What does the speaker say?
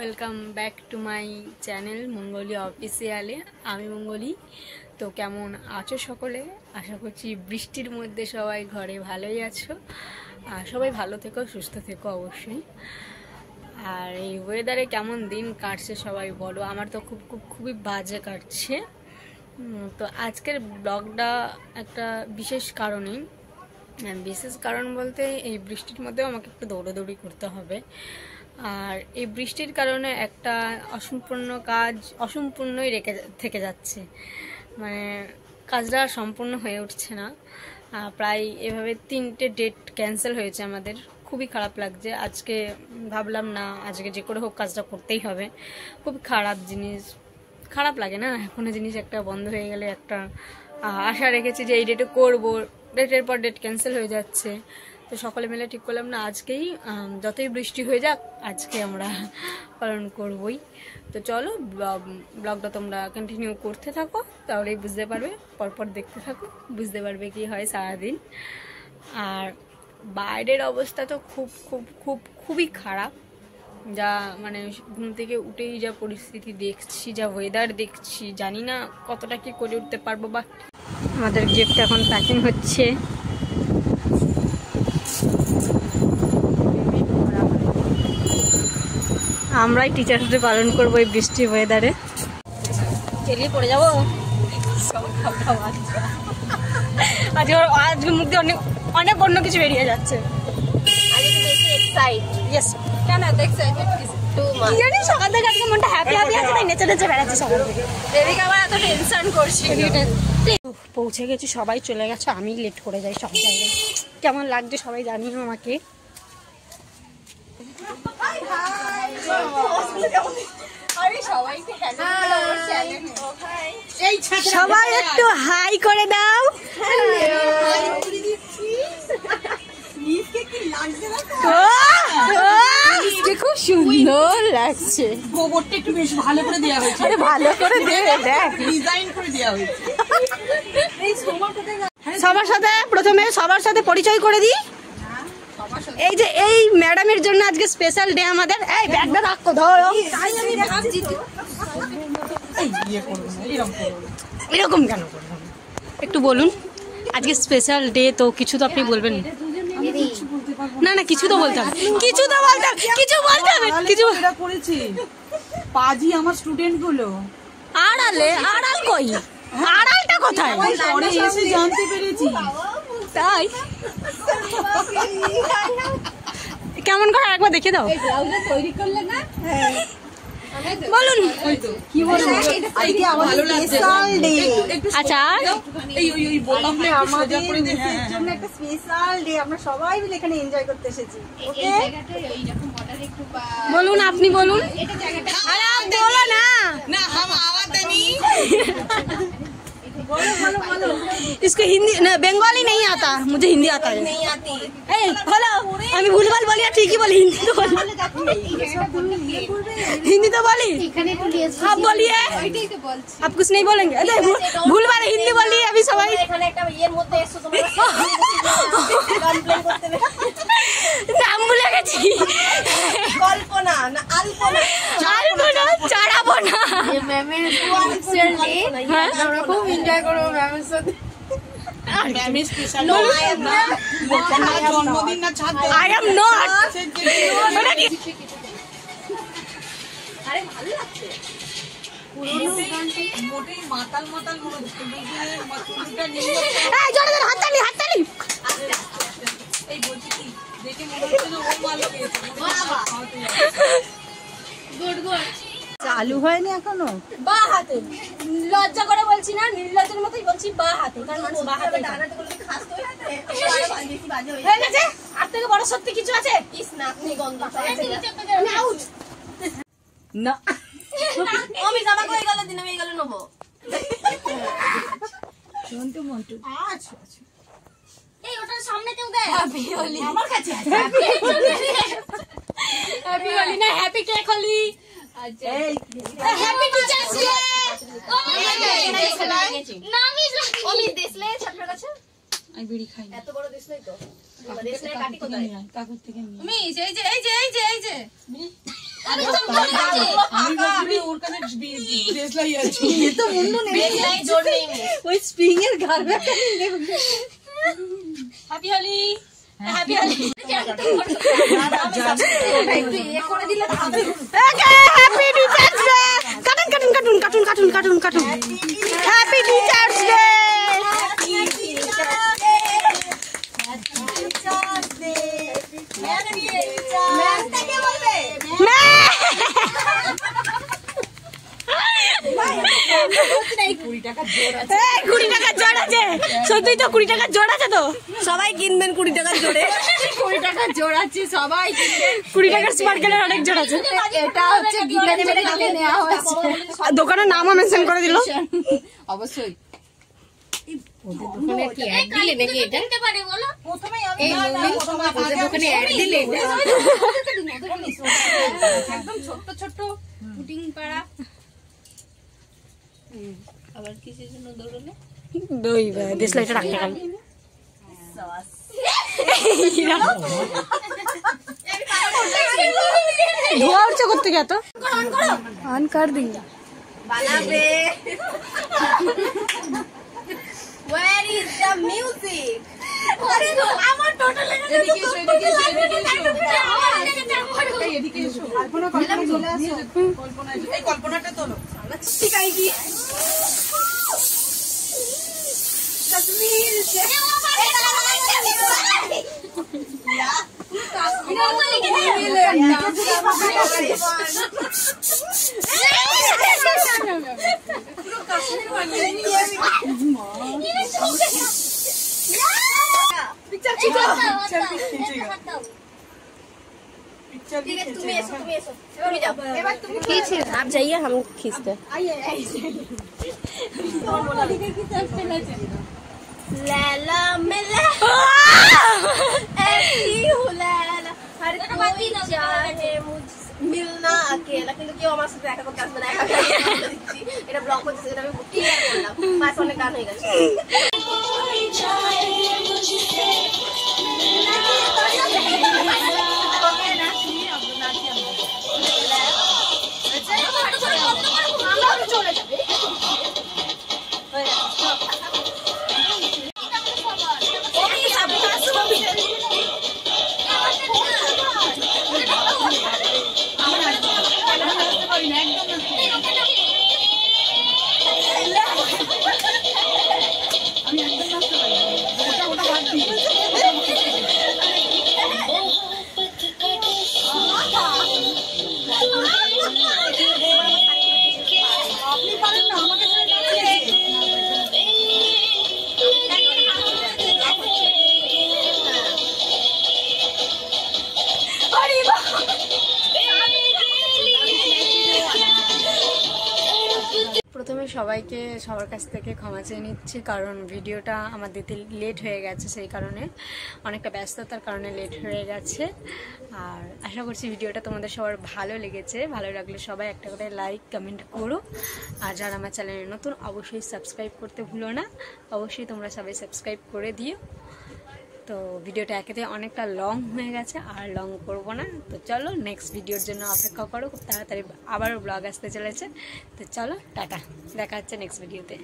Welcome back to my channel Mangli অফিসিয়ালে। আমি মঙ্গলি। তো কেমন আছো সকলে? আশা করছি বৃষ্টির মধ্যে সবাই ঘরে ভালোই আছো, আর সবাই ভালো থেকো, সুস্থ থেকো অবশ্যই। আর এই ওয়েদারে কেমন দিন কাটছে সবাই বলো? আমার তো খুবই বাজে কাটছে। তো আজকের ব্লগটা একটা বিশেষ কারণেই, বিশেষ কারণ বলতে এই বৃষ্টির মধ্যেও আমাকে একটু দৌড়াদৌড়ি করতে হবে। আর এই বৃষ্টির কারণে একটা অসম্পূর্ণ কাজ অসম্পূর্ণই থেকে যাচ্ছে, মানে কাজটা সম্পূর্ণ হয়ে উঠছে না। প্রায় এভাবে 3টে ডেট ক্যান্সেল হয়েছে আমাদের। খুবই খারাপ লাগছে। আজকে ভাবলাম না, আজকে যে করে হোক কাজটা করতেই হবে। খুব খারাপ জিনিস, খারাপ লাগে না? কোনো জিনিস একটা বন্ধ হয়ে গেলে একটা আশা রেখেছি যে এই ডেটে করবো, ডেটের পর ডেট ক্যান্সেল হয়ে যাচ্ছে। তো সকলে মিলে ঠিক করলাম না, আজকেই যতই বৃষ্টি হয়ে যাক আজকে আমরা পালন করবই। তো চলো ব্লগটা তোমরা কন্টিনিউ করতে থাকো, তাহলেই বুঝতে পারবে। পরপর দেখতে থাকো, বুঝতে পারবে কি হয় সারাদিন। আর বাইরের অবস্থা তো খুবই খারাপ। যা মানে ঘুম থেকে উঠেই যা পরিস্থিতি দেখছি, যা ওয়েদার দেখছি, জানি না কতটা কি করে উঠতে পারবো। বা আমাদের গিফট এখন প্যাকিং হচ্ছে। আমরাই টিচার্স ডে পালন করবো এই বৃষ্টি ওয়েদারে। চেলিয়ে পড়ে যাবো আজকে মুখ দিয়ে অনেক অন্য কিছু বেরিয়ে যাচ্ছে। সকাল থেকে আজকে মনটা হ্যাপি আছে, তাই নেচে বেড়াচ্ছি সকাল থেকে। এত টেনশন করছি। পৌঁছে গেছি, সবাই চলে গেছে, আমি লেট করে যাই সব জায়গায়। কেমন লাগছে সবাই জানিও আমাকে। সবাই একটু হাই করে দাও। খুব সুন্দর লাগছে। গোবরটা একটু বেশ ভালো করে দেওয়া হয়েছে। ভালো করে ডিজাইন করে দেওয়া হয়েছে। সবার সাথে পরিচয় করে দিই। এই যে এই ম্যাডামের জন্য আজকে স্পেশাল ডে আমাদের। এই ব্যাগটা রাখো, ধরো। এরকম কেন একটু বলুন? আজকে স্পেশাল ডে, তো কিছু তো আপনি বলবেন। না কিছু তো বলতে হবে, কিছু করেছি পাজি আমার স্টুডেন্ট গুলো। আড়াল কই? আড়ালটা কোথায়? পরে এসে জানতে পেরেছি। তাই কেমন করে একবার দেখে দাও। তৈরি করলে না? বলুন কি বলবো, আজকে আমাদের স্পেশাল ডে। আচ্ছা, এই বোতামটা সোজা করে দে। এর জন্য একটা স্পেশাল ডে, আমরা সবাই মিলে এখানে এনজয় করতে এসেছি। ওকে, বলুন, আপনি বলুন। আরে आप बोलो ना। না हम आवाते नहीं। बोलो। इसको हिंदी ना बंगाली नहीं आता, मुझे हिंदी आता है। नहीं आती। बोलो, আমি ভুলভাল বলি আর ঠিকই বলি। হিন্দি তো বলি, हिंदी तो बोली। आप बोलिए, आप कुछ नहीं बोलेंगे? ভুলভাল হিন্দি বলি আমি সবাই। এখানে একটা ইয়ের মধ্যে এসো তোমরা, কমপ্লেইন করতে হবে। নাম ভুলে গেছি। কল্পনা না আলপনা, চড়াবো না। ম্যামের স্পেশাল ডে, আমরা খুব এনজয় করব ম্যামের সাথে। ম্যামের special no, I am not. জন্মদিন না ছাত্র। I am not। আরে ভালো লাগছে। মোটেই মাতাল মনে হচ্ছে। এই জোরে জোরে হাততালি। এই বলছি কি, দেখে মনে হচ্ছে না ও ভালো পেয়েছে। গুড চালু হয়নি এখনো। বা হাতে লজ্জা করে বলছি না, নির্লজ্জের মতোই বলছি বা হাতে, কারণ বা হাতে ডানাটা গুলো খাস তো বেশি বাজে হয়ে গেছে। আর থেকে বড় সত্যি কিছু আছে? ইস না, আপনি গন্ধ আমি আউট না। আমি জামা কই গেল দিন, আমি এই গেল নেবো। মন্টু আচ্ছা এই ওটার সামনে কেউ দেয় হ্যাপি হোলি, আমার কাছে আছে। হ্যাপি হোলি না, হ্যাপি কেক হোলি। আচ্ছা, এই হ্যাপি টিচার্স ডে। না আমি দেশলে ছাত্রের কাছে আমি বিড়ি খাই এত বড় দেশলাই তো দেশলাই কাটি কোথায়? কাগজ থেকে নিয়ে। আমি এই যে আমি ভাবছি ওর কাছে দেশলাই আছে এ তো মুন্ডু নেই দেশলাই জোর নেই ওই স্প্রিং এর গার্বে হ্যাপি হোলি হ্যাপি হোলি একটু ইয়ে করে দিলে হবে ওকে হ্যাপি টিচার্স ডে কাটুন হ্যাপি টিচার্স ডে $20 জোর আছে এই 20 টাকা জোড় আছে সত্যি তো 20 টাকা জোড় আছে তো সবাই কিনবেন 20 টাকা জোরে 20 টাকা জোর আছে সবাই কিনবেন 20 টাকার স্পার্কেলের অনেক জোড় আছে এটা হচ্ছে গীতা দেবের থেকে নেওয়া হয়েছে আর দোকানের নামও মেনশন করে দিল অবশ্যই ওদের দোকানে কি অ্যাড দিলে নাকি এটা দিতে পারে বলো প্রথমেই আমি ওদের দোকানে অ্যাড দিলে একদম ছোট ছোট পুটিং পাড়া আবার কিসের জন্য দৌড়লে দই দেশলাইটা রাখতে গেল ধোয়া উঠছে করতে গিয়ে তো অন কর দিন বানাবে Where is the music? আরে আমার টোটাল এদিকে এসো এদিকে এসো কল্পনা চলে আসো কল্পনা এই কল্পনাটা তোলো ঠিক আছে কি তসবির সে आप जाइए हम खींचते लैला मिला ऐसी हूँ लैला हर कोई चाहे मुझसे मिलना अकेला কিন্তু কেউ আমার সাথে দেখা করতে আসবে না একা দিচ্ছি এটা ব্লক করতেছে এটা আমি কি করলাম পাঁচ অনেক গান হয়ে গেছে চলে যাবে প্রথমে সবাইকে সবার কাছ থেকে ক্ষমা চেয়ে নিচ্ছি কারণ ভিডিওটা আমার দিতে লেট হয়ে গেছে সেই কারণে অনেকটা ব্যস্ততার কারণে লেট হয়ে গেছে আর আশা করছি ভিডিওটা তোমাদের সবার ভালো লেগেছে ভালো লাগলে সবাই একটা করে লাইক কমেন্ট করো আর যারা আমার চ্যানেলে নতুন অবশ্যই সাবস্ক্রাইব করতে ভুলো না অবশ্যই তোমরা সবাই সাবস্ক্রাইব করে দিও তো ভিডিওটা একেতে অনেকটা লং হয়ে গেছে আর লং করব না তো চলো নেক্সট ভিডিওর জন্য অপেক্ষা করো খুব তাড়াতাড়ি আবারও ব্লগ আসতে চলেছে তো চলো টাটা দেখা হচ্ছে নেক্সট ভিডিওতে